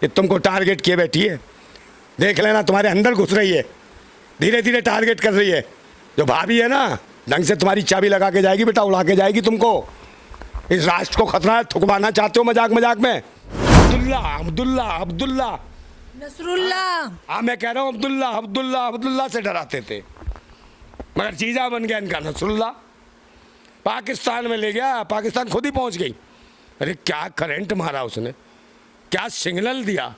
ये तुमको टारगेट किए बैठी है। देख लेना तुम्हारे अंदर घुस रही है, धीरे धीरे टारगेट कर रही है। जो भाभी है ना, ढंग से तुम्हारी चाबी लगा के जाएगी बेटा, उड़ा के जाएगी तुमको। इस राष्ट्र को खतरा है, थुकवाना चाहते हो मजाक मजाक में। अब्दुल्ला अब्दुल्ला अब्दुल्ला नसरुल्लाह। हाँ मैं कह रहा हूँ अब्दुल्ला अब्दुल्ला अब्दुल्ला से डराते थे, मगर चीज़ा बन गया इनका नसरुल्लाह। पाकिस्तान में ले गया, पाकिस्तान खुद ही पहुँच गई। अरे क्या करंट मारा उसने, क्या सिग्नल दिया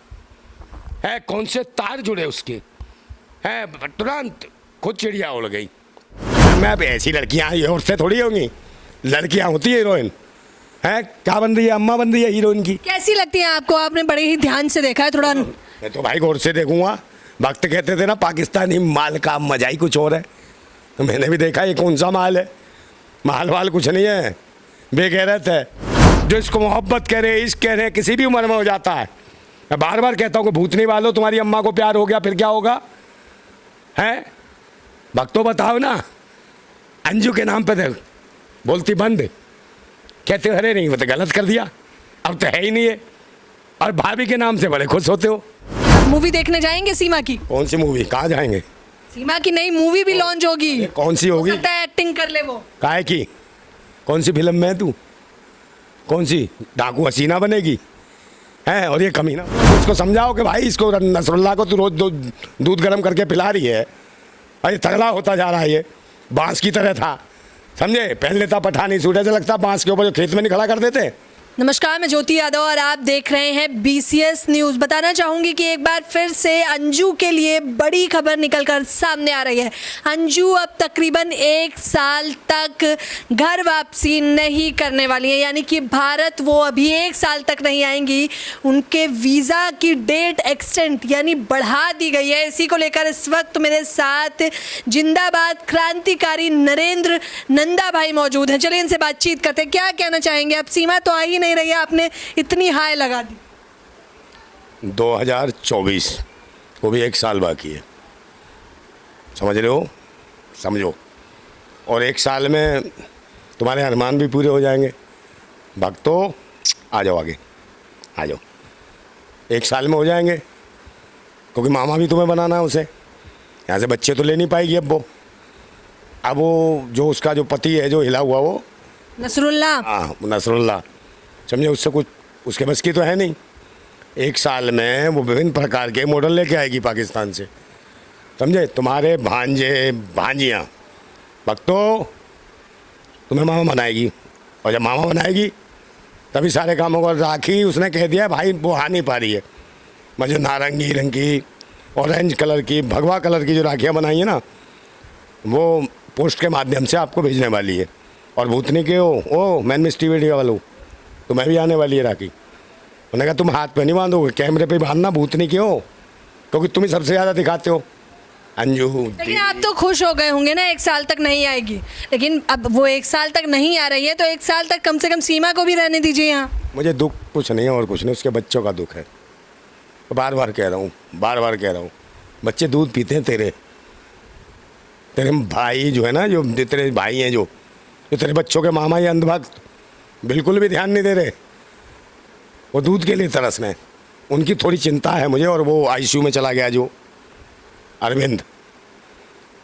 है, कौन से तार जुड़े उसके हैं, तुरंत खुद चिड़िया उड़ गई। मैं अब ऐसी लड़कियाँ ये और से थोड़ी होंगी, लड़कियाँ होती है हीरोइन है। क्या बन रही है, अम्मा बन रही है हीरोइन की। कैसी लगती है आपको? आपने बड़े ही ध्यान से देखा है थोड़ा। मैं तो भाई गौर से देखूंगा। वक्त कहते थे ना पाकिस्तानी माल का मजा ही कुछ और है, तो मैंने भी देखा ये कौन सा माल है। माल वाल कुछ नहीं है, बेगैरत है। जो इसको मोहब्बत कह रहे, इश्क कह रहे, किसी भी उम्र में हो जाता है। मैं बार बार कहता हूँ कि भूतनी वालों, तुम्हारी अम्मा को प्यार हो गया फिर क्या होगा है। भक्तों बताओ ना, अंजू के नाम पे थे बोलती बंद, कहते हो अरे नहीं वो तो गलत कर दिया, अब तो है ही नहीं है। और भाभी के नाम से बड़े खुश होते हो। मूवी देखने जाएंगे सीमा की? कौन सी मूवी, कहाँ जाएंगे? सीमा की नई मूवी भी लॉन्च होगी। कौन सी होगी? सकता है एक्टिंग कर ले वो। काहे की? कौन सी फिल्म में है तू? कौन सी डाकू हसीना बनेगी है? और ये कमीना इसको समझाओ कि भाई इसको नसरुल्लाह को तू रोज दूध गर्म करके पिला रही है। अरे तगड़ा होता जा रहा है, ये बांस की तरह था समझे। पहन लेता पठानी सूट, ऐसा लगता बांस के ऊपर जो खेत में नहीं खड़ा कर देते। नमस्कार, मैं ज्योति यादव और आप देख रहे हैं बीसीएस न्यूज। बताना चाहूंगी कि एक बार फिर से अंजू के लिए बड़ी खबर निकलकर सामने आ रही है। अंजू अब तकरीबन 1 साल तक घर वापसी नहीं करने वाली है, यानी कि भारत वो अभी 1 साल तक नहीं आएंगी। उनके वीज़ा की डेट एक्सटेंड यानी बढ़ा दी गई है। इसी को लेकर इस वक्त मेरे साथ जिंदाबाद क्रांतिकारी नरेंद्र नंदा भाई मौजूद हैं। चलिए इनसे बातचीत करते हैं। क्या कहना चाहेंगे आप? सीमा तो आई नहीं रही है, आपने इतनी हाई लगा दी। 2024 वो भी 1 साल बाकी है, समझ रहे हो? समझो। और 1 साल में तुम्हारे अरमान भी पूरे हो जाएंगे। भक्तों आ जाओ, आगे आ जाओ। 1 साल में हो जाएंगे, क्योंकि मामा भी तुम्हें बनाना है उसे। यहाँ से बच्चे तो ले नहीं पाएगी अब वो जो उसका जो पति है जो हिला हुआ वो नसरुल्लाह, हाँ नसरुल्लाह, समझे, उससे कुछ उसके बस की तो है नहीं। 1 साल में वो विभिन्न प्रकार के मॉडल लेके आएगी पाकिस्तान से, समझे। तुम्हारे भांजे भांजियाँ भक्तों तुम्हें मामा बनाएगी, और जब मामा बनाएगी तभी सारे कामों को। राखी उसने कह दिया भाई वो आ नहीं पा रही है, मुझे नारंगी रंग की, ऑरेंज कलर की, भगवा कलर की जो राखियाँ बनाई है ना, वो पोस्ट के माध्यम से आपको भेजने वाली है। और भूतनी के ओ मैन मिस्टी वीडियो वालों, तुम्हें भी आने वाली है राखी। उन्होंने कहा तुम हाथ पे नहीं बांधोगे, कैमरे पे बांधना भूतनी के हो, क्योंकि तुम ही सबसे ज़्यादा दिखाते हो अंजू। लेकिन आप तो खुश हो गए होंगे ना 1 साल तक नहीं आएगी, लेकिन अब वो 1 साल तक नहीं आ रही है तो 1 साल तक कम से कम सीमा को भी रहने दीजिए यहाँ। मुझे दुख कुछ नहीं है और कुछ नहीं, उसके बच्चों का दुख है। बार बार कह रहा हूँ बच्चे दूध पीते हैं तेरे भाई जो है ना, जो तेरे भाई हैं जो तेरे बच्चों के मामा ये अंधभक्त बिल्कुल भी ध्यान नहीं दे रहे। वो दूध के लिए तरस रहे हैं, उनकी थोड़ी चिंता है मुझे। और वो आईसीयू में चला गया जो अरविंद,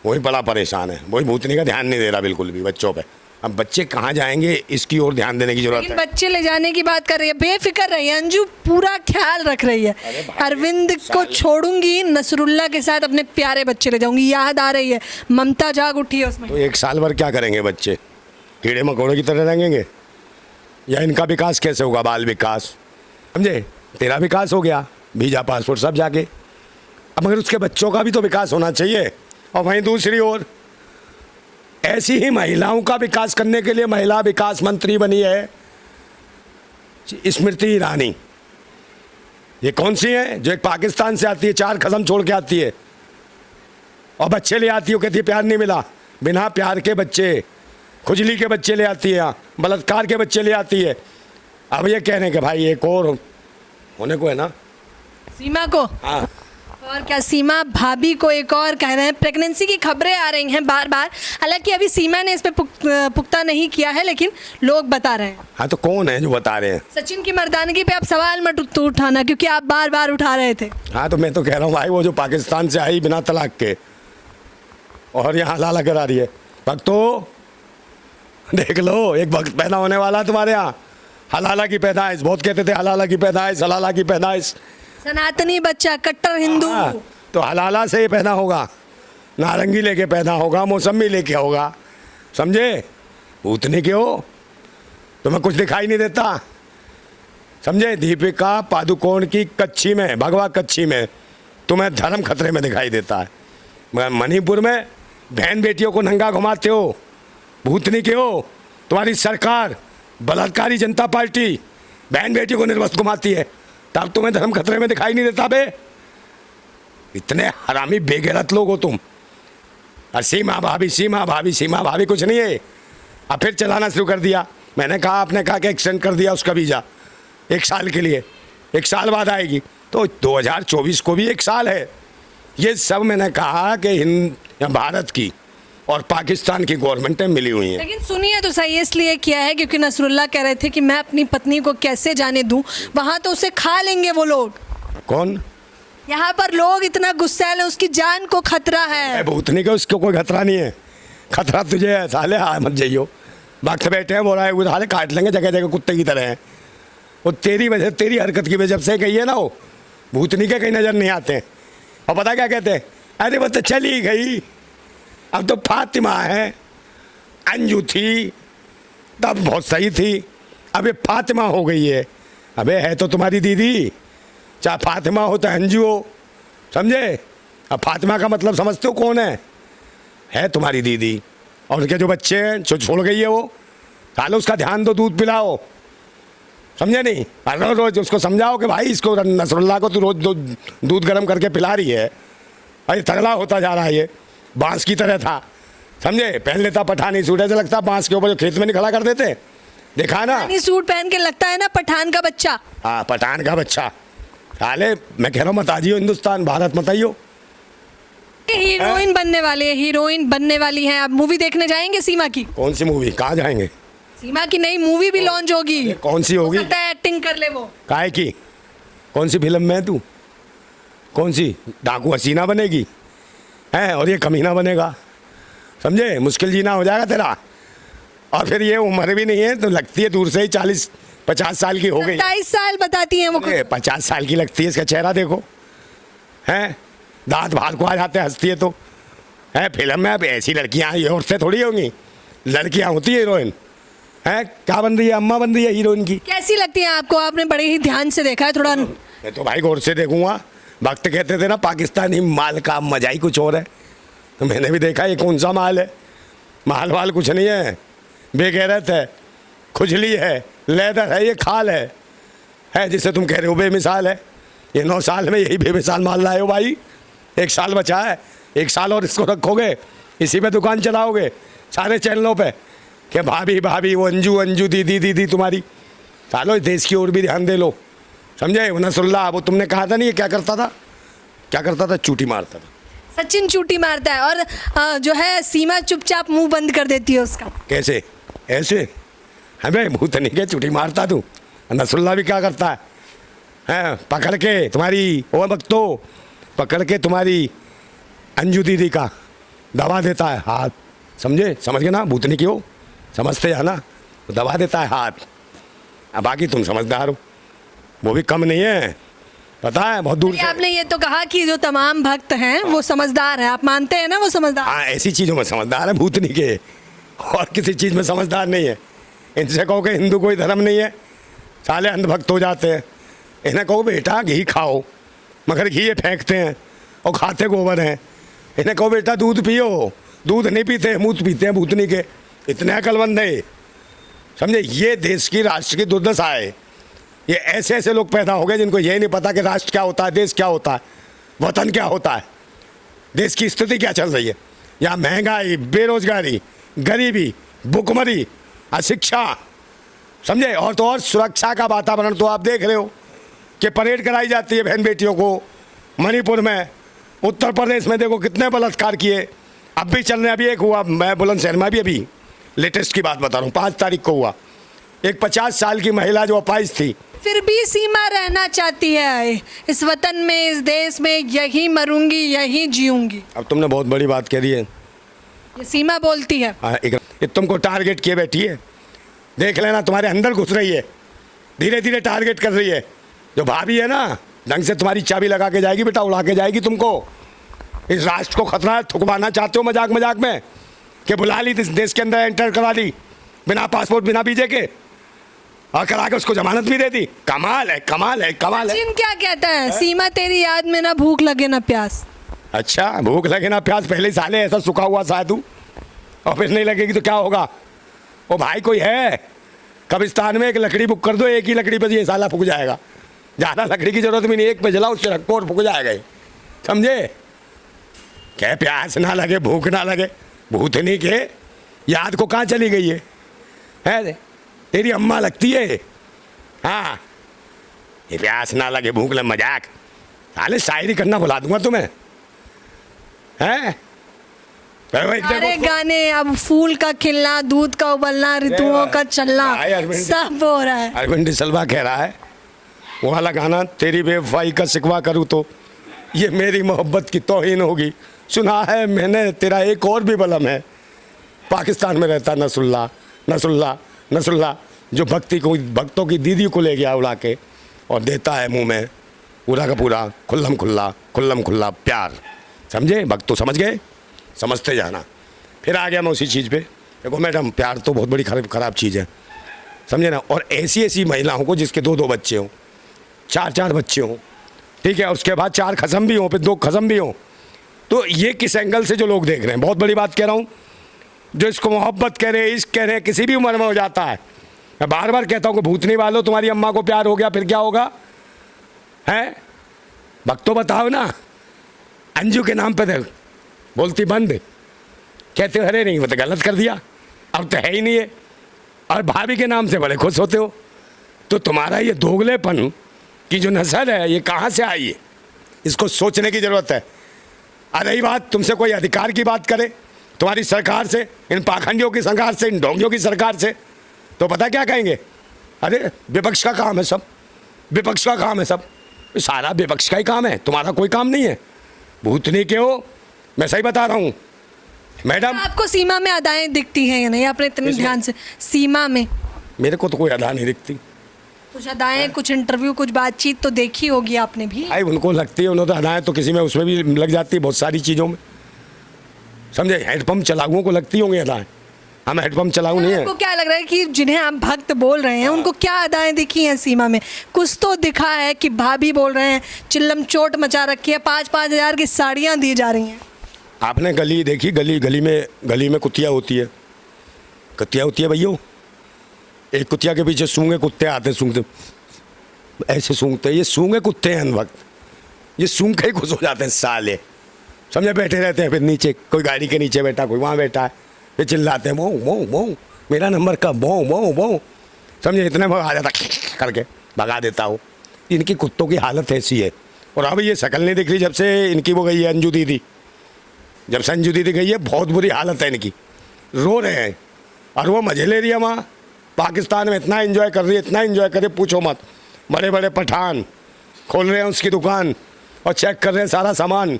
वही बड़ा परेशान है, वही भूतनी का ध्यान नहीं दे रहा बिल्कुल भी बच्चों पे। अब बच्चे कहाँ जाएंगे इसकी ओर ध्यान देने की जरूरत है। बच्चे ले जाने की बात कर रही है, बेफिक्र रही है अंजू, पूरा ख्याल रख रही है। अरविंद को छोड़ूंगी, नसरुल्लाह के साथ अपने प्यारे बच्चे ले जाऊंगी। याद आ रही है, ममता जाग उठी है उसमें। तो 1 साल भर क्या करेंगे बच्चे? कीड़े मकोड़े की तरह रहेंगे? या इनका विकास कैसे होगा? बाल विकास, समझे। तेरा विकास हो गया, वीजा पासपोर्ट सब जाके, अब मगर उसके बच्चों का भी तो विकास होना चाहिए। और वहीं दूसरी ओर ऐसी ही महिलाओं का विकास करने के लिए महिला विकास मंत्री बनी है स्मृति ईरानी। ये कौन सी है जो एक पाकिस्तान से आती है, 4 कदम छोड़ के आती है और बच्चे ले आती है, कहती है प्यार नहीं मिला। बिना प्यार के बच्चे, खुजली के बच्चे ले आती है, बलात्कार के बच्चे ले आती है। अब ये कह रहे हैं कि भाई एक और होने को है ना सीमा को। हाँ, और क्या, सीमा भाभी को एक और कह रहे हैं, प्रेगनेंसी की खबरें आ रही हैं बार बार। हालांकि अभी सीमा ने इस पे पुख्ता नहीं किया है, लेकिन लोग बता रहे हैं। हाँ तो कौन है जो बता रहे हैं? सचिन की मर्दानगी पे आप सवाल मत उठाना, क्योंकि आप बार बार उठा रहे थे। हाँ तो मैं तो कह रहा हूँ भाई, वो जो पाकिस्तान से आई बिना तलाक के और यहाँ हलाला करा रही है, भक्तों देख लो, एक वक्त पैदा होने वाला है तुम्हारे यहाँ, हलाला की पैदाइश। बहुत कहते थे हलाला की पैदाइश, हलाला की पैदाइश। सनातनी बच्चा, कट्टर हिंदू। हाँ, तो हलाला से ही पैदा होगा, नारंगी लेके पैदा होगा, मौसमी लेके होगा, समझे? भूतनी के हो, तुम्हें कुछ दिखाई नहीं देता, समझे? दीपिका पादुकोण की कच्छी में, भगवा कच्छी में तुम्हें धर्म खतरे में दिखाई देता है, मगर मणिपुर में बहन बेटियों को नंगा घुमाते हो, भूतनी के हो। तुम्हारी सरकार बलात्कारी जनता पार्टी बहन बेटियों को निर्वस्त्र घुमाती है, तब तुम्हें धर्म खतरे में दिखाई नहीं देता बे? इतने हरामी बेगैरत लोग हो तुम। और सीमा भाभी, सीमा भाभी, सीमा भाभी कुछ नहीं है। अब फिर चलाना शुरू कर दिया। मैंने कहा, आपने कहा कि एक्सटेंड कर दिया उसका वीज़ा 1 साल के लिए, 1 साल बाद आएगी, तो 2024 को भी 1 साल है। ये सब मैंने कहा कि भारत की और पाकिस्तान की गवर्नमेंटें मिली हुई हैं। लेकिन सुनिए तो सही, इसलिए किया है क्योंकि नसरुल्लाह कह रहे थे कि मैं अपनी पत्नी को कैसे जाने दूं, वहां तो उसे खा लेंगे वो लोग। कौन? यहाँ पर लोग इतना गुस्सैल है, उसकी जान को खतरा है। भूतनी का उसको कोई खतरा नहीं है, खतरा तुझे है साले। हाँ मत जाइयो, वक्त बैठे हैं, बोल रहा है वो साले काट लेंगे जगह जगह कुत्ते की तरह हैं। वो तेरी वजह, तेरी हरकत की वजह से कही है ना, वो भूतनी के कहीं नज़र नहीं आते हैं। और पता क्या कहते हैं? अरे वो तो चली गई, अब तो फातिमा है, अंजू थी तब बहुत सही थी, अब ये फातिमा हो गई है। अबे है तो तुम्हारी दीदी, चाहे फातिमा हो तो अंजू हो, समझे? अब फातिमा का मतलब समझते हो कौन है तुम्हारी दीदी। और उनके जो बच्चे हैं जो छोड़ गई है, वो सालो उसका ध्यान दो, दूध पिलाओ, समझे नहीं? रोज रोज उसको समझाओ कि भाई इसको, नसरुल्लाह को तू रोज दूध गर्म करके पिला रही है। अरे तगड़ा होता जा रहा है, ये बांस की तरह था, समझे? पहन लेता पठानी सूट, ऐसा लगता बांस के ऊपर जो खेत में नहीं खड़ा कर देते, देखा ना? सूट पहन के लगता है ना पठान का बच्चा। हाँ पठान का बच्चा। साले मैं कह रहा हूँ मत आजियो हिंदुस्तान, भारत मत आइयो। हीरोइन बनने वाली है, हीरोइन बनने वाली हैं। आप मूवी देखने जाएंगे सीमा की? कौन सी मूवी? कहाँ जाएंगे? सीमा की नई मूवी भी लॉन्च होगी। कौन सी होगी? एक्टिंग कर ले वो। काहे की? कौन सी फिल्म में तू? कौन सी? डाकू हसीना बनेगी हैं और ये कमीना बनेगा, समझे? मुश्किल जीना हो जाएगा तेरा। और फिर ये उम्र भी नहीं है तो लगती है दूर से ही 40-50 साल की हो गई। 27 साल बताती हैं वो। 50 साल की लगती है, इसका चेहरा देखो, हैं दांत बाहर को आ जाते हैं, हंसती है तो है। फिल्म में अब ऐसी लड़कियाँ ये औरतें थोड़ी होंगी, लड़कियाँ होती है हीरोइन। हैं क्या बन रही है? अम्मा बन रही है हीरोइन की। कैसी लगती है आपको? आपने बड़े ही ध्यान से देखा है थोड़ा। मैं तो भाई गौर से देखूंगा। वक्त कहते थे ना पाकिस्तानी माल का मजा ही कुछ और है, तो मैंने भी देखा ये कौन सा माल है। माल वाल कुछ नहीं है, बेगैरत है, खुजली है, लेदर है, ये खाल है जिसे तुम कह रहे हो बेमिसाल है। ये 9 साल में यही बेमिसाल माल लाए हो भाई। 1 साल बचा है, 1 साल और इसको रखोगे, इसी पे दुकान चलाओगे सारे चैनलों पे कि भाभी भाभी, वो अंजू अंजू, दीदी दीदी तुम्हारी। सालो इस देश की ओर भी ध्यान दे लो, समझे? नसरुल्लाह वो तुमने कहा था नहीं, ये क्या करता था? क्या करता था? चूटी मारता था। सचिन चूटी मारता है और जो है सीमा चुपचाप मुंह बंद कर देती है उसका। कैसे? ऐसे? हमें भूतनी के चूटी मारता तू। नसरुल्लाह भी क्या करता है? पकड़ के तुम्हारी वो भक्तो, पकड़ के तुम्हारी अंजू दीदी का दबा देता है हाथ, समझे? समझ गए ना? भूतनी की हो, समझते हैं ना? दबा देता है हाथ। अब बाकी तुम समझदार हो, वो भी कम नहीं है, पता है, बहुत दूर से। आपने ये तो कहा कि जो तमाम भक्त हैं वो समझदार हैं, आप मानते हैं ना वो समझदार? हाँ ऐसी चीज़ों में समझदार है भूतनी के, और किसी चीज़ में समझदार नहीं है। इनसे कहो कि हिंदू कोई धर्म नहीं है, साले अंधभक्त हो जाते हैं। इन्हें कहो बेटा घी खाओ, मगर घी ये फेंकते हैं और खाते गोबर हैं। इन्हें कहो बेटा दूध पियो, दूध नहीं पीते, मूत पीते हैं भूतनी के। इतने अकलमंद है, समझे? ये देश की, राष्ट्र की दुर्दशा है। ये ऐसे ऐसे लोग पैदा हो गए जिनको यही नहीं पता कि राष्ट्र क्या होता है, देश क्या होता है, वतन क्या होता है, देश की स्थिति क्या चल रही है। यहाँ महंगाई, बेरोजगारी, गरीबी, भुखमरी, अशिक्षा, समझे? और तो और सुरक्षा का वातावरण तो आप देख रहे हो कि परेड कराई जाती है बहन बेटियों को मणिपुर में, उत्तर प्रदेश में देखो कितने बलात्कार किए, अब भी चल रहे हैं। अभी एक हुआ, मैं बुलंदशहर में अभी लेटेस्ट की बात बता रहा हूँ, 5 तारीख को हुआ। एक 50 साल की महिला जो अपाहिज थी, फिर भी सीमा रहना चाहती है इस वतन में, इस देश में, यही मरूंगी यही जीऊंगी। अब तुमने बहुत बड़ी बात कह दी है। ये सीमा बोलती है। हाँ, ये तुमको टारगेट किए बैठी है, देख लेना, तुम्हारे अंदर घुस रही है, धीरे धीरे टारगेट कर रही है। जो भाभी है ना, ढंग से तुम्हारी चाबी लगा के जाएगी बेटा, उड़ा के जाएगी तुमको। इस राष्ट्र को खतरा है, थुकवाना चाहते हो मजाक मजाक में कि बुला ली इस देश के अंदर, एंटर करा ली बिना पासपोर्ट बिना वीजे के, और करा के उसको जमानत भी दे दी। कमाल है, कमाल है, कमाल है। सचिन क्या कहता है? सीमा तेरी याद में ना भूख लगे ना प्यास। अच्छा, भूख लगे ना प्यास, पहले साले ऐसा सूखा हुआ शायद तू, और फिर नहीं लगेगी तो क्या होगा? ओ भाई, कोई है कब्रिस्तान में, एक लकड़ी बुक कर दो, एक ही लकड़ी पर ये साला फूक जाएगा। ज़्यादा लकड़ी की जरूरत भी नहीं, एक पे जलाओ, उससे रखो और फूक जाएगा ये, समझे? क्या प्यास ना लगे, भूख ना लगे, भूतनी के याद को कहाँ चली गई है? तेरी अम्मा लगती है। हाँ, ये प्यास ना लगे, भूख लगे, मजाक। साले शायरी करना भुला दूंगा तुम्हें, हैं? सारे गाने, अब फूल का खिलना, दूध का उबलना, ऋतुओं का चलना, सब हो रहा है। अरविंद सलवा कह रहा है वो वाला गाना, तेरी बेवफाई का शिकवा करूँ तो ये मेरी मोहब्बत की तौहीन होगी। सुना है मैंने तेरा एक और भी बलम है, पाकिस्तान में रहता नसरुल्ला, नसरुल्ला, नसरुल्ला, जो भक्तों की दीदी को ले गया उड़ा के और देता है मुंह में पूरा का पूरा खुल्लम खुल्ला प्यार। समझे? भक्त तो समझ गए, समझते जाना। फिर आ गया मैं उसी चीज़ पे। देखो मैडम, प्यार तो बहुत बड़ी खराब चीज़ है, समझे ना? और ऐसी ऐसी महिलाओं को जिसके 2-2 बच्चे हों, 4-4 बच्चे हों, ठीक है, और उसके बाद 4 खसम भी हों, फिर 2 खसम भी हों, तो ये किस एंगल से जो लोग देख रहे हैं, बहुत बड़ी बात कह रहा हूँ। जो इसको मोहब्बत कह रहे, इश्क कह रहे, किसी भी उम्र में हो जाता है। मैं बार बार कहता हूँ कि भूतनी वालों, तुम्हारी अम्मा को प्यार हो गया, फिर क्या होगा? हैं? भक्तों बताओ ना, अंजू के नाम पे बोलती बंद, कहते हो अरे नहीं वो तो गलत कर दिया, अब तो है ही नहीं है, और भाभी के नाम से बड़े खुश होते हो। तो तुम्हारा ये दोगलेपन की जो नस्ल है, ये कहाँ से आई है? इसको सोचने की ज़रूरत है। और रही बात तुमसे कोई अधिकार की बात करे, तुम्हारी सरकार से, इन पाखंडियों की सरकार से, इन ढोंगियों की सरकार से, तो पता क्या कहेंगे? अरे विपक्ष का काम है सब, विपक्ष का काम है सब, सारा विपक्ष का ही काम है, तुम्हारा कोई काम नहीं है। भूतनी के हो, मैं सही बता रहा हूँ मैडम। आपको सीमा में अदाएं दिखती हैं या नहीं? आपने इतने ध्यान से, सीमा में मेरे को तो कोई अदा नहीं दिखती। कुछ अदाएं, कुछ इंटरव्यू, कुछ बातचीत तो देखी होगी आपने भी। भाई उनको लगती है, उन्होंने तो अदाएं तो किसी में उसमें भी लग जाती है, बहुत सारी चीज़ों में, समझे? हेडपम्प चलाऊओं को लगती होंगी अदाएं, हम हेडपम्प चलाऊ नहीं है। आपको क्या लग रहा है कि जिन्हें आप भक्त बोल रहे हैं, उनको क्या अदाएं दिखी हैं सीमा में? कुछ तो दिखा है कि भाभी बोल रहे हैं, चिल्लम चोट मचा रखी है, 5-5 हज़ार की साड़ियाँ दी जा रही हैं। आपने गली देखी? गली में कुतिया होती है, कुतिया होती है भैया, एक कुतिया के पीछे सूंघे कुत्ते आते, सूंघते ऐसे सूंघते, ये सूंघे कुत्ते हैं वक्त, ये सूंघ के ही खुश हो जाते हैं साले, समझे? बैठे रहते हैं, फिर नीचे कोई गाड़ी के नीचे बैठा, कोई वहाँ बैठा है, फिर चिल्लाते हैं वो मेरा नंबर कब, वो समझे? इतने में आ जाता करके भगा देता हूँ। इनकी कुत्तों की हालत ऐसी है। और अब ये शक्ल नहीं दिख रही जब से इनकी वो गई है अंजू दीदी, जब से अंजू दीदी गई है, बहुत बुरी हालत है इनकी, रो रहे हैं, और वो मज़े ले रही है वहाँ पाकिस्तान में, इतना एंजॉय कर रही है, इतना एंजॉय कर रही है, पूछो मत। बड़े बड़े पठान खोल रहे हैं उसकी दुकान और चेक कर रहे हैं सारा सामान,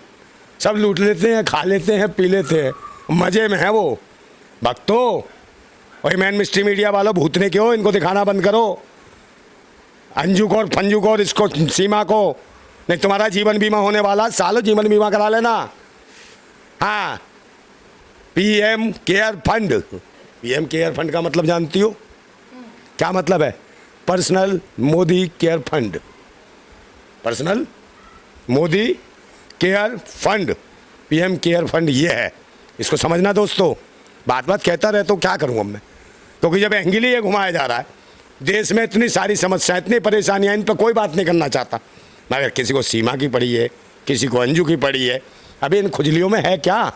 सब लूट लेते हैं, खा लेते हैं, पी लेते हैं, मज़े में है वो। भक्तों, वही मैन मिस्ट्री मीडिया वालों, भूतने के हो, इनको दिखाना बंद करो, अंजू को और फंजू को और इसको, सीमा को, नहीं तुम्हारा जीवन बीमा होने वाला, सालों जीवन बीमा करा लेना। हाँ, PM care fund, PM care fund का मतलब जानती हो क्या मतलब है? Personal Modi care fund, personal Modi care fund, PM care fund ये है, इसको समझना दोस्तों। बात कहता रहता हूँ, क्या करूँ अब मैं, क्योंकि जब एंगली ये घुमाया जा रहा है, देश में इतनी सारी समस्याएं, इतनी परेशानियां, इन पर कोई बात नहीं करना चाहता, मगर किसी को सीमा की पड़ी है, किसी को अंजू की पड़ी है, अभी इन खुजलियों में है क्या,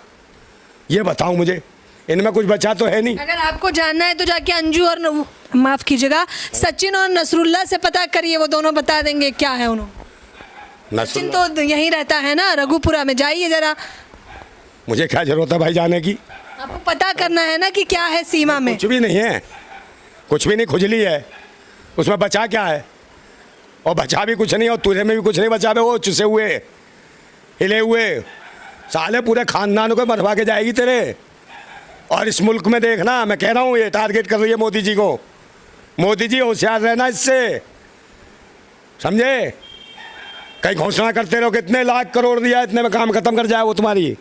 ये बताओ मुझे, इनमें कुछ बचा तो है नहीं। अगर आपको जानना है तो जाके अंजू और माफ़ कीजिएगा, सचिन और नसरुल्ला से पता करिए, वो दोनों बता देंगे क्या है उन्होंने। सचिन तो यहीं रहता है ना, रघुपुरा में, जाइए जरा। मुझे क्या जरूरत है भाई जाने की? आपको पता करना है ना कि क्या है सीमा में। कुछ भी नहीं है, कुछ भी नहीं, खुजली है उसमें, बचा क्या है? और बचा भी कुछ नहीं, और तुझे में भी कुछ नहीं बचा बे, वो चुसे हुए हिले हुए साले पूरे खानदान को मरवा के जाएगी तेरे। और इस मुल्क में देखना, मैं कह रहा हूँ, ये टारगेट कर रही है मोदी जी को। मोदी जी होशियार रहना इससे, समझे? कहीं घोषणा करते रहो कितने लाख करोड़ दिया, इतने में काम खत्म कर जाए वो तुम्हारी।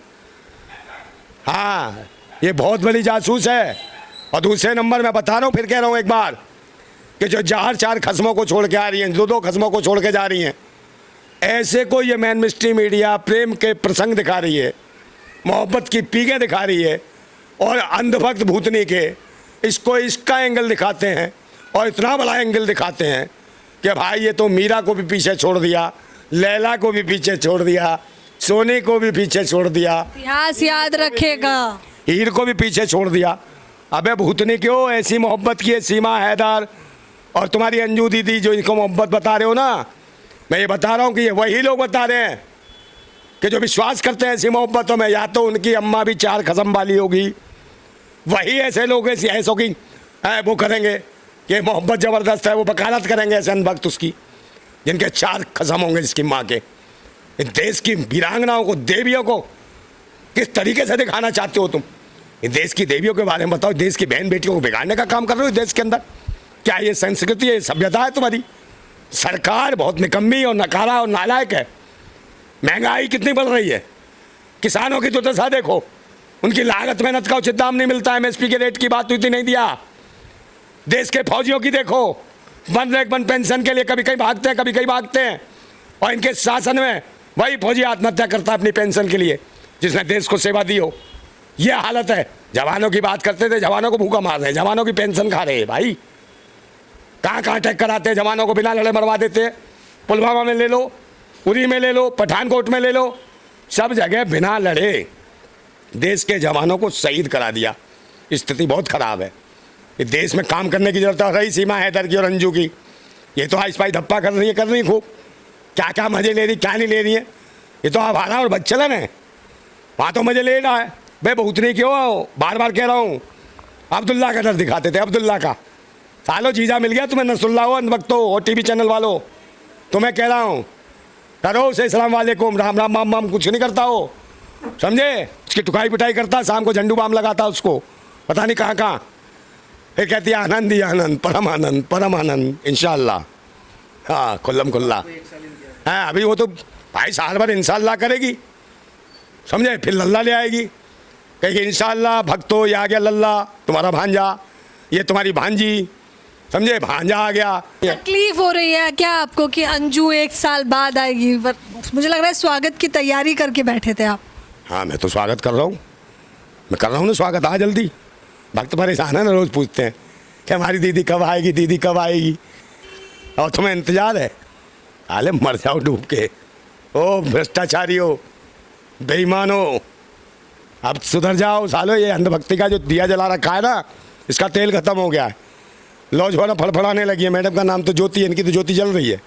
हाँ, ये बहुत बड़ी जासूस है। और दूसरे नंबर मैं बता रहा हूँ, फिर कह रहा हूँ एक बार, कि जो 4 खस्मों को छोड़ के आ रही हैं, 2 खस्मों को छोड़ के जा रही हैं, ऐसे को ये मैन मिस्ट्री मीडिया प्रेम के प्रसंग दिखा रही है, मोहब्बत की पीके दिखा रही है, और अंधभक्त भूतनी के इसको इसका एंगल दिखाते हैं, और इतना बड़ा एंगल दिखाते हैं कि भाई ये तो मीरा को भी पीछे छोड़ दिया, लैला को भी पीछे छोड़ दिया, सोनी को भी पीछे छोड़ दिया, इतिहास याद रखेगा, हीर को भी पीछे छोड़ दिया। अबे भूतनी क्यों, ऐसी मोहब्बत की है सीमा हैदर और तुम्हारी अंजू दीदी जो इनको मोहब्बत बता रहे हो ना, मैं ये बता रहा हूँ कि ये वही लोग बता रहे हैं कि जो विश्वास करते हैं ऐसी मोहब्बतों में, या तो उनकी अम्मा भी 4 कसम वाली होगी, वही ऐसे लोग ऐसों की वो करेंगे कि मोहब्बत ज़बरदस्त है, वो वकालत करेंगे ऐसे अनभक्त उसकी, जिनके 4 कसम होंगे जिसकी माँ के। इन देश की वीरांगनाओं को, देवियों को किस तरीके से दिखाना चाहते हो तुम? इन देश की देवियों के बारे में बताओ, देश की बहन बेटियों को बिगाड़ने का काम कर रहे हो देश के अंदर। क्या ये संस्कृति है, सभ्यता है तुम्हारी? सरकार बहुत निकम्मी और नकारा और नालायक है। महंगाई कितनी बढ़ रही है, किसानों की तो दशा देखो, उनकी लागत मेहनत का उचित दाम नहीं मिलता, MSP के रेट की बात हुई थी, नहीं दिया। देश के फौजियों की देखो, 1 पेंशन के लिए कभी कहीं भागते हैं, कभी कहीं भागते हैं, और इनके शासन में वही फौजी आत्महत्या करता है अपनी पेंशन के लिए, जिसने देश को सेवा दी हो। ये हालत है। जवानों की बात करते थे, जवानों को भूखा मार रहे हैं, जवानों की पेंशन खा रहे हैं भाई। कहाँ अटैक कराते हैं जवानों को, बिना लड़े मरवा देते हैं। पुलवामा में ले लो, उरी में ले लो, पठानकोट में ले लो, सब जगह बिना लड़े देश के जवानों को शहीद करा दिया। स्थिति बहुत ख़राब है। इस देश में काम करने की जरूरत रही सीमा हैदर की और अंजू की। ये तो हाई स्पाई धप्पा कर रही है खूब, क्या क्या मज़े ले रही, क्या नहीं ले रही है। ये तो आवारा और बच्चलन है, वहाँ तो मज़े ले रहा है। भाई बहुत नहीं क्यों, बार बार कह रहा हूँ, अब्दुल्ला का डर दिखाते थे, अब्दुल्ला का। सालो जीजा मिल गया तुम्हें, नसुल्ला हो, अनवक्त हो, TV चैनल वालों, तुम्हें कह रहा हूँ, करो उसे सलाम वालेकुम, राम राम माम माम, कुछ नहीं करता हो, समझे? उसकी टुकाई पिटाई करता, शाम को झंडू बाम लगाता उसको, पता नहीं कहाँ कहाँ। फिर कहती है आनंद ही आनंद, परम आनंद इंशाल्लाह। हाँ, खुल्लम खुल्ला। हाँ, अभी वो तो भाई साल भर इंशाल्लाह करेगी, समझे? फिर लल्ला ले आएगी, कहेगी इंशाल्लाह भक्तो, ये आ गया लल्ला, तुम्हारा भांजा, ये तुम्हारी भांजी, समझे? भांजा आ गया। तकलीफ हो रही है क्या आपको कि अंजू 1 साल बाद आएगी? मुझे लग रहा है स्वागत की तैयारी करके बैठे थे आप। हाँ, मैं तो स्वागत कर रहा हूँ, मैं कर रहा हूँ ना स्वागत। आ जल्दी, भक्त परेशान है ना, रोज़ पूछते हैं कि हमारी दीदी कब आएगी, दीदी कब आएगी, और तुम्हें इंतजार है। हाले मर जाओ डूब के। ओ भ्रष्टाचारी हो, बेईमान हो, अब सुधर जाओ सालो। ये अंधभक्ति का जो दिया जला रखा है ना, इसका तेल खत्म हो गया है। लौ ज्वाला फड़फड़ाने लगी है। मैडम का नाम तो ज्योति है, इनकी तो ज्योति जल रही है,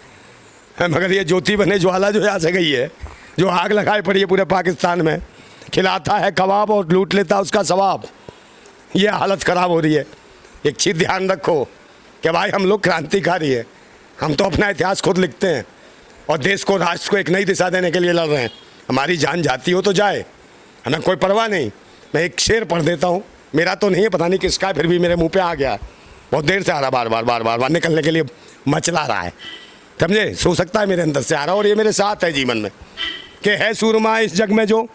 मगर ये ज्योति बने ज्वाला जो यहाँ से गई है, जो आग लगाई पड़ी है पूरे पाकिस्तान में। खिलाता है कबाब और लूट लेता है उसका सवाब। ये हालत ख़राब हो रही है। एक चीज़ ध्यान रखो कि भाई हम लोग क्रांतिकारी है, हम तो अपना इतिहास खुद लिखते हैं और देश को, राष्ट्र को एक नई दिशा देने के लिए लड़ रहे हैं। हमारी जान जाती हो तो जाए, हमें कोई परवाह नहीं। मैं एक शेर पढ़ देता हूँ, मेरा तो नहीं है, पता नहीं किसका है, फिर भी मेरे मुंह पे आ गया, बहुत देर से आ रहा, बार बार निकलने के लिए मचला रहा है, समझे? सो सकता है मेरे अंदर से आ रहा, और ये मेरे साथ है जीवन में कि है सूरमा इस जग में जो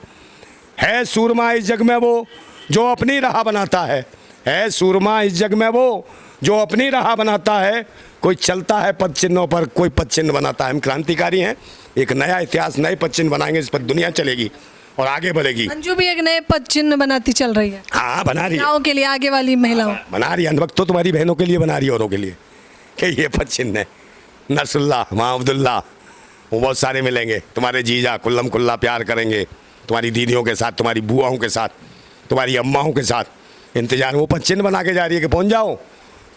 है, सूरमा इस जग में वो जो अपनी राह बनाता है सूरमा इस जग में वो जो अपनी राह बनाता है। कोई चलता है पद चिन्हों पर, कोई पद चिन्ह बनाता है। हम क्रांतिकारी हैं, एक नया इतिहास, नए पद चिन्ह बनाएंगे, इस पर दुनिया चलेगी और आगे बढ़ेगी। अंजू भी एक नए पद चिन्ह बनाती चल रही है। हाँ, बना रही है, महिलाओं के लिए, आगे वाली महिलाओं बना रही है। अनवक्त तो तुम्हारी बहनों के लिए बना रही है, औरों के लिए कि ये पद चिन्ह है। नसुल्ला, माँ अब्दुल्ला, वो बहुत सारे मिलेंगे। तुम्हारे जीजा कुल्लम कुल्ला प्यार करेंगे तुम्हारी दीदियों के साथ, तुम्हारी बुआओं के साथ, तुम्हारी अम्माओं के साथ। इंतजार वो पद चिन्ह बना के जा रही है कि पहुँच जाओ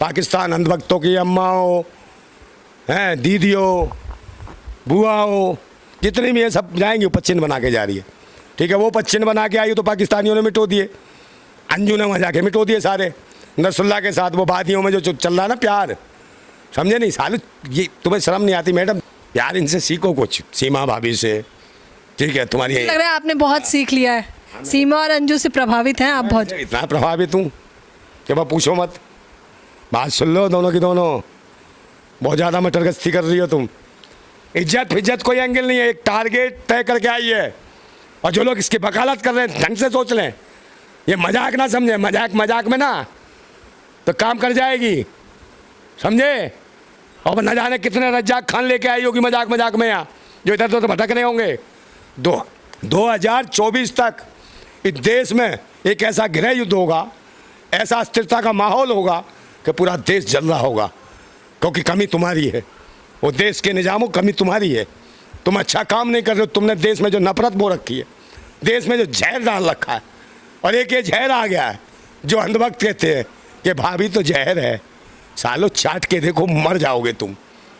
पाकिस्तान। अंधभक्तों की अम्माओं हैं, दीदियों, बुआओं, जितनी भी है सब जाएंगी, वो पच्चीन बना के जा रही है। ठीक है, वो पच्चीन बना के आई तो पाकिस्तानियों ने मिटो दिए, अंजू ने वहाँ जाके मिटो दिए सारे। नसरुल्लाह के साथ वो वादियों में जो चल रहा है ना प्यार, समझे नहीं सालू, ये तुम्हें शर्म नहीं आती मैडम? यार इनसे सीखो कुछ, सीमा भाभी से। ठीक है, तुम्हारी लग रहा है आपने बहुत सीख लिया है, सीमा और अंजू से प्रभावित हैं आप बहुत। इतना प्रभावित हूँ कि मैं पूछो मत। बात सुन लो दोनों की दोनों, बहुत ज़्यादा मटरगस्ती कर रही हो तुम। इज्जत फिज्जत कोई एंगल नहीं है, एक टारगेट तय करके आई है। और जो लोग इसकी वकालत कर रहे हैं ढंग से सोच लें, ये मजाक ना समझे, मजाक मजाक में ना तो काम कर जाएगी, समझे? और न जाने कितने रज्जाक खान लेके आई होगी मजाक मजाक में यहाँ, जो इधर उधर भटक रहे होंगे। 2024 तक इस देश में एक ऐसा गृह युद्ध होगा, ऐसा अस्थिरता का माहौल होगा कि पूरा देश जल रहा होगा, क्योंकि कमी तुम्हारी है। वो देश के निजामों कमी तुम्हारी है, तुम अच्छा काम नहीं कर रहे हो। तुमने देश में जो नफरत बो रखी है, देश में जो जहर डाल रखा है, और एक ये जहर आ गया है जो अंधभक्त कहते हैं कि भाभी तो जहर है। सालों चाट के देखो, मर जाओगे तुम।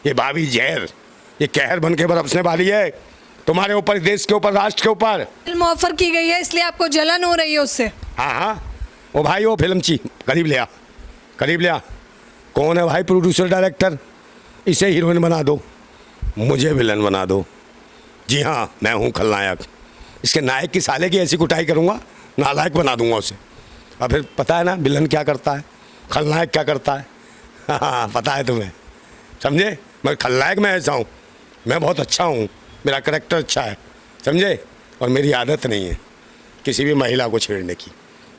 ये भाभी जहर, ये कहर बन के बरसने वाली है तुम्हारे ऊपर, देश के ऊपर, राष्ट्र के ऊपर। फिल्म ऑफर की गई है इसलिए आपको जलन हो रही है उससे? हाँ हाँ, वो भाई वो फिल्म ची करीब ले आ, करीब ले आ। कौन है भाई प्रोड्यूसर डायरेक्टर? इसे हीरोइन बना दो, मुझे विलन बना दो। जी हाँ, मैं हूँ खलनायक। इसके नायक की साले की ऐसी कुटाई करूँगा, नालायक बना दूंगा उसे। और फिर पता है ना विलन क्या करता है, खलनायक क्या करता है? हाँ पता है तुम्हें, समझे? मैं खलनायक में ऐसा हूँ, मैं बहुत अच्छा हूँ, मेरा करैक्टर अच्छा है, समझे? और मेरी आदत नहीं है किसी भी महिला को छेड़ने की।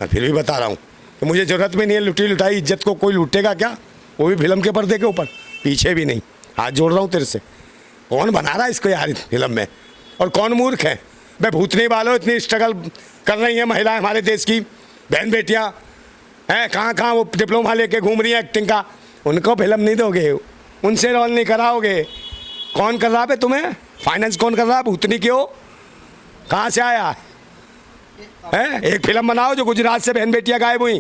मैं फिर भी बता रहा हूँ कि मुझे ज़रूरत भी नहीं है लुटी लुटाई इज्जत को। कोई लूटेगा क्या? वो भी फिल्म के पर्दे के ऊपर, पीछे भी नहीं। हाथ जोड़ रहा हूँ तेरे से, कौन बना रहा है इसको यार इस फिल्म में? और कौन मूर्ख है? भाई भूतनी वालों, इतनी स्ट्रगल कर रही हैं महिलाएं हमारे देश की, बहन बेटियां हैं, कहाँ कहाँ वो डिप्लोमा लेके घूम रही हैं एक्टिंग का। उनको फिल्म नहीं दोगे, उनसे रोल नहीं कराओगे। कौन कर रहा है तुम्हें फाइनेंस? कौन कर रहा है? भूतनी क्यों? कहाँ से आया है? एक फिल्म बनाओ जो गुजरात से बहन बेटियां गायब हुई,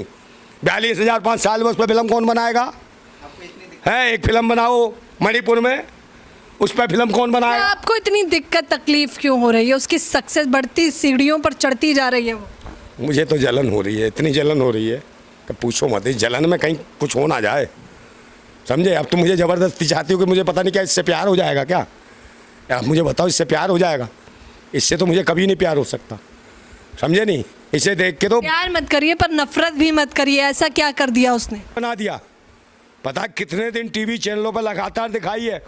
42,000 5 साल में, उस पर फिल्म कौन बनाएगा? है एक फिल्म बनाओ मणिपुर में, उस पर फिल्म कौन बनाएगा? आपको इतनी दिक्कत तकलीफ क्यों हो रही है? उसकी सक्सेस बढ़ती सीढ़ियों पर चढ़ती जा रही है वो। मुझे तो जलन हो रही है, इतनी जलन हो रही है कि पूछो मत। इस जलन में कहीं कुछ हो ना जाए, समझे? अब तुम मुझे ज़बरदस्ती चाहती हो कि मुझे पता नहीं क्या इससे प्यार हो जाएगा क्या? आप मुझे बताओ, इससे प्यार हो जाएगा? इससे तो मुझे कभी नहीं प्यार हो सकता, समझे नहीं? इसे देख के तो प्यार मत करिए पर नफरत भी मत करिए। ऐसा क्या कर दिया उसने? बना दिया। पता कितने दिन टीवी चैनलों पर लगातार दिखाई है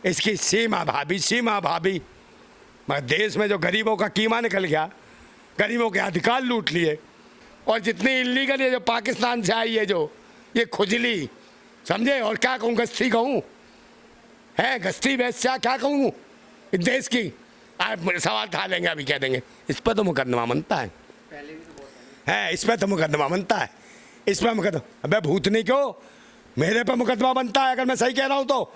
इसकी सीमा भाभी, सीमा भाभी। मगर देश में जो गरीबों का कीमा निकल गया, गरीबों के अधिकार लूट लिए, और जितनी इलीगल है जो पाकिस्तान से आई है, जो ये खुजली, समझे? और क्या कहूँ, गस्ती कहूँ, है गस्ती वैश्या क्या कहूँ इस देश की? आप सवाल उठा लेंगे, अभी कह देंगे इस पर तो मुकदमा बनता है, है इस पर तो मुकदमा बनता है, इस पर मुकदमा। अबे भूतनी क्यों मेरे पर मुकदमा बनता है अगर मैं सही कह रहा हूँ तो?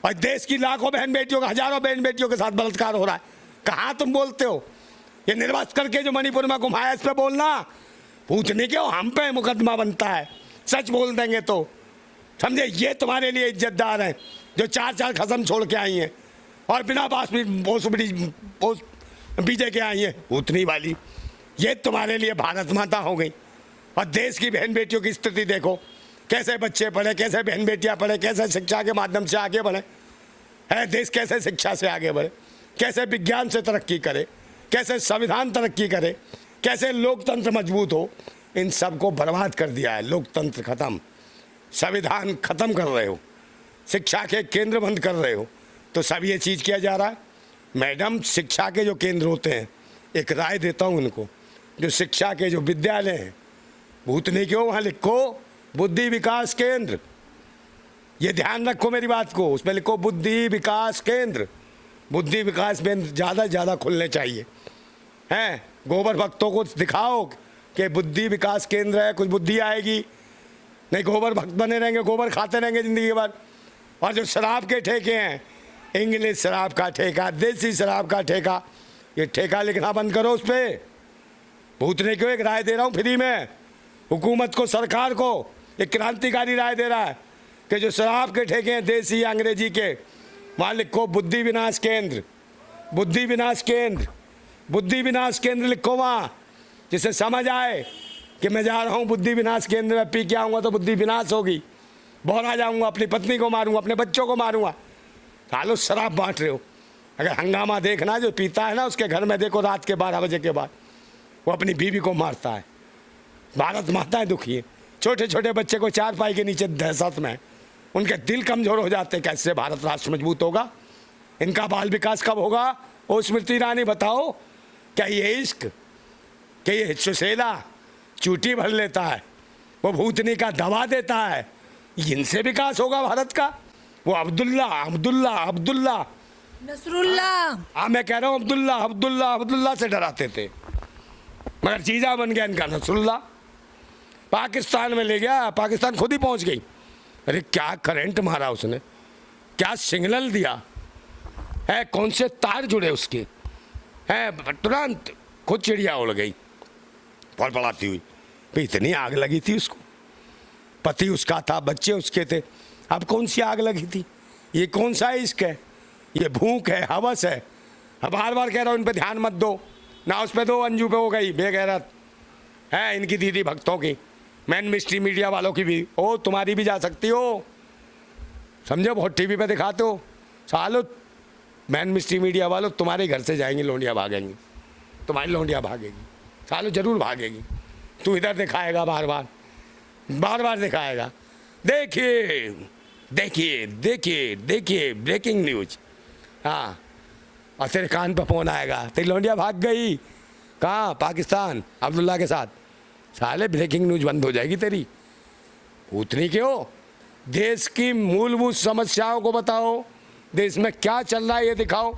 और देश की लाखों बहन बेटियों का, हजारों बहन बेटियों के साथ बलात्कार हो रहा है, कहाँ तुम बोलते हो? ये निर्वात करके जो मणिपुर में घुमाया, इस पर बोलना। भूतनी क्यों हम पे मुकदमा बनता है, सच बोल देंगे तो, समझे? ये तुम्हारे लिए इज्जतदार हैं जो 4 खसम छोड़ के आई हैं और बिना बीजे के आई हैं, भूतनी वाली। ये तुम्हारे लिए भारत माता हो गई। और देश की बहन बेटियों की स्थिति देखो, कैसे बच्चे पढ़े, कैसे बहन बेटियां पढ़े, कैसे शिक्षा के माध्यम से आगे बढ़े, है देश कैसे शिक्षा से आगे बढ़े, कैसे विज्ञान से तरक्की करे, कैसे संविधान तरक्की करे, कैसे लोकतंत्र मजबूत हो। इन सब को बर्बाद कर दिया है। लोकतंत्र खत्म, संविधान खत्म कर रहे हो, शिक्षा के केंद्र बंद कर रहे हो, तो सब ये चीज़ किया जा रहा है। मैडम, शिक्षा के जो केंद्र होते हैं, एक राय देता हूँ उनको, जो शिक्षा के जो विद्यालय हैं, भूतनी क्यों वहाँ लिखो बुद्धि विकास केंद्र, ये ध्यान रखो मेरी बात को, उसमें लिखो बुद्धि विकास केंद्र। बुद्धि विकास केंद्र ज़्यादा से ज़्यादा खुलने चाहिए, हैं? गोबर भक्तों को दिखाओ कि बुद्धि विकास केंद्र है, कुछ बुद्धि आएगी। नहीं गोबर भक्त बने रहेंगे, गोबर खाते रहेंगे ज़िंदगी भर। और जो शराब के ठेके हैं, इंग्लिश शराब का ठेका, देसी शराब का ठेका, ये ठेका लिखना बंद करो। उस पर भूतने को एक राय दे रहा हूँ फ्री में, हुकूमत को, सरकार को, एक क्रांतिकारी राय दे रहा है कि जो शराब के ठेके हैं देसी अंग्रेजी के, वहाँ लिखो बुद्धि विनाश केंद्र। बुद्धि विनाश केंद्र लिखो वहाँ, जिसे समझ आए कि मैं जा रहा हूँ बुद्धि विनाश केंद्र में, पी के आऊँगा तो बुद्धि विनाश होगी, बौरा जाऊँगा, अपनी पत्नी को मारूंगा, अपने बच्चों को मारूंगा। सालो शराब बांट रहे हो। अगर हंगामा देखना, जो पीता है ना उसके घर में देखो रात के 12 बजे के बाद वो अपनी बीवी को मारता है। भारत माताएं दुखी है, छोटे छोटे बच्चे को चारपाई के नीचे दहशत में, उनके दिल कमज़ोर हो जाते हैं। कैसे भारत राष्ट्र मजबूत होगा? इनका बाल विकास कब होगा? ओ स्मृति ईरानी बताओ, क्या ये इश्क, क्या ये सुशीला चूटी भर लेता है, वो भूतनी का दवा देता है, इनसे विकास होगा भारत का? वो अब्दुल्ला नसरुल्लाह, हाँ मैं कह रहा हूँ अब्दुल्ला से डराते थे, मगर चीज़ा बन गया इनका नसरुल्लाह। पाकिस्तान में ले गया, पाकिस्तान खुद ही पहुँच गई। अरे क्या करंट मारा उसने, क्या सिग्नल दिया है, कौन से तार जुड़े उसके हैं, तुरंत खुद चिड़िया उड़ गई फड़फड़ाती हुई। भाई इतनी आग लगी थी उसको, पति उसका था, बच्चे उसके थे, अब कौन सी आग लगी थी? ये कौन सा इश्क है? ये भूख है, हवस है। अब बार बार कह रहा हूँ इन पे ध्यान मत दो ना, उस पे दो, अंजू पे हो गई बेगैरत है इनकी दीदी भक्तों की, मैन मिस्ट्री मीडिया वालों की भी। ओ तुम्हारी भी जा सकती हो, समझो, बहुत टीवी पे दिखाते हो। सालो मैन मिस्ट्री मीडिया वालों तुम्हारे घर से जाएंगी, लोंडियाँ भागेंगी, तुम्हारी लोंडियाँ भागेगी, सालो जरूर भागेगी। तू इधर दिखाएगा, बार बार दिखाएगा। देखिए ब्रेकिंग न्यूज, हाँ, और तेरे कान पर फोन आएगा, तेरी लोंडिया भाग गई कहाँ? पाकिस्तान, अब्दुल्ला के साथ। साले ब्रेकिंग न्यूज बंद हो जाएगी तेरी। उतनी क्यों? देश की मूलभूत समस्याओं को बताओ, देश में क्या चल रहा है ये दिखाओ।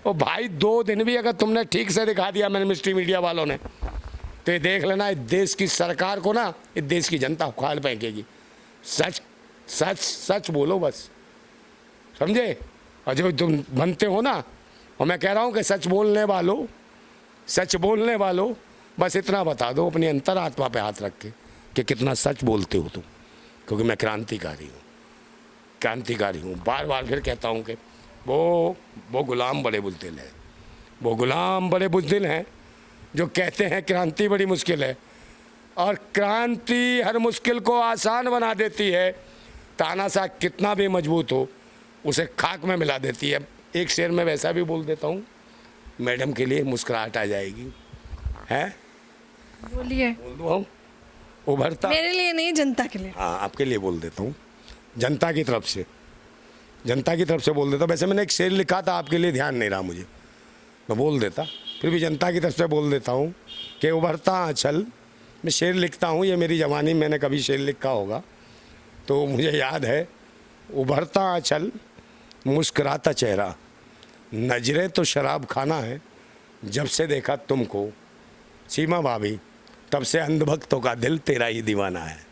और भाई 2 दिन भी अगर तुमने ठीक से दिखा दिया मैन मिस्ट्री मीडिया वालों ने, तो ये देख लेना, इस देश की सरकार को ना, इस देश की जनता उखाड़ फेंकेगी। सच बोलो बस, समझे? और जो तुम बनते हो ना, और मैं कह रहा हूँ कि सच बोलने वालों बस इतना बता दो अपनी अंतरात्मा पे हाथ रख के कि कितना सच बोलते हो तुम, क्योंकि मैं क्रांतिकारी हूँ। बार बार फिर कहता हूँ कि वो गुलाम बड़े बुज़दिल हैं जो कहते हैं क्रांति बड़ी मुश्किल है, और क्रांति हर मुश्किल को आसान बना देती है। तानाशाह कितना भी मजबूत हो, उसे खाक में मिला देती है। एक शेर में वैसा भी बोल देता हूँ, मैडम के लिए मुस्कुराहट आ जाएगी, है? बोलिए। बोल दो हम, उभरता, मेरे लिए नहीं, जनता के लिए। हाँ आपके लिए बोल देता हूँ, जनता की तरफ से बोल देता हूँ। वैसे मैंने एक शेर लिखा था, आपके लिए ध्यान नहीं रहा मुझे, मैं बोल देता, फिर भी जनता की तरफ से बोल देता हूँ कि उभरता आंचल। मैं शेर लिखता हूँ, ये मेरी जवानी में मैंने कभी शेर लिखा होगा तो मुझे याद है। उभरता आंचल, मुस्कुराता चेहरा, नजरें तो शराब खाना है, जब से देखा तुमको सीमा भाभी, तब से अंधभक्तों का दिल तेरा ही दीवाना है।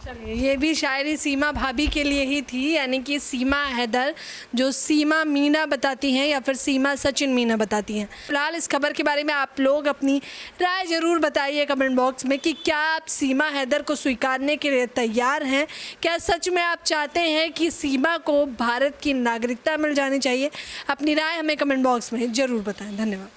चलिए, ये भी शायरी सीमा भाभी के लिए ही थी, यानी कि सीमा हैदर, जो सीमा मीना बताती हैं या फिर सीमा सचिन मीना बताती हैं। फिलहाल इस खबर के बारे में आप लोग अपनी राय ज़रूर बताइए कमेंट बॉक्स में कि क्या आप सीमा हैदर को स्वीकारने के लिए तैयार हैं? क्या सच में आप चाहते हैं कि सीमा को भारत की नागरिकता मिल जानी चाहिए? अपनी राय हमें कमेंट बॉक्स में ज़रूर बताएँ। धन्यवाद।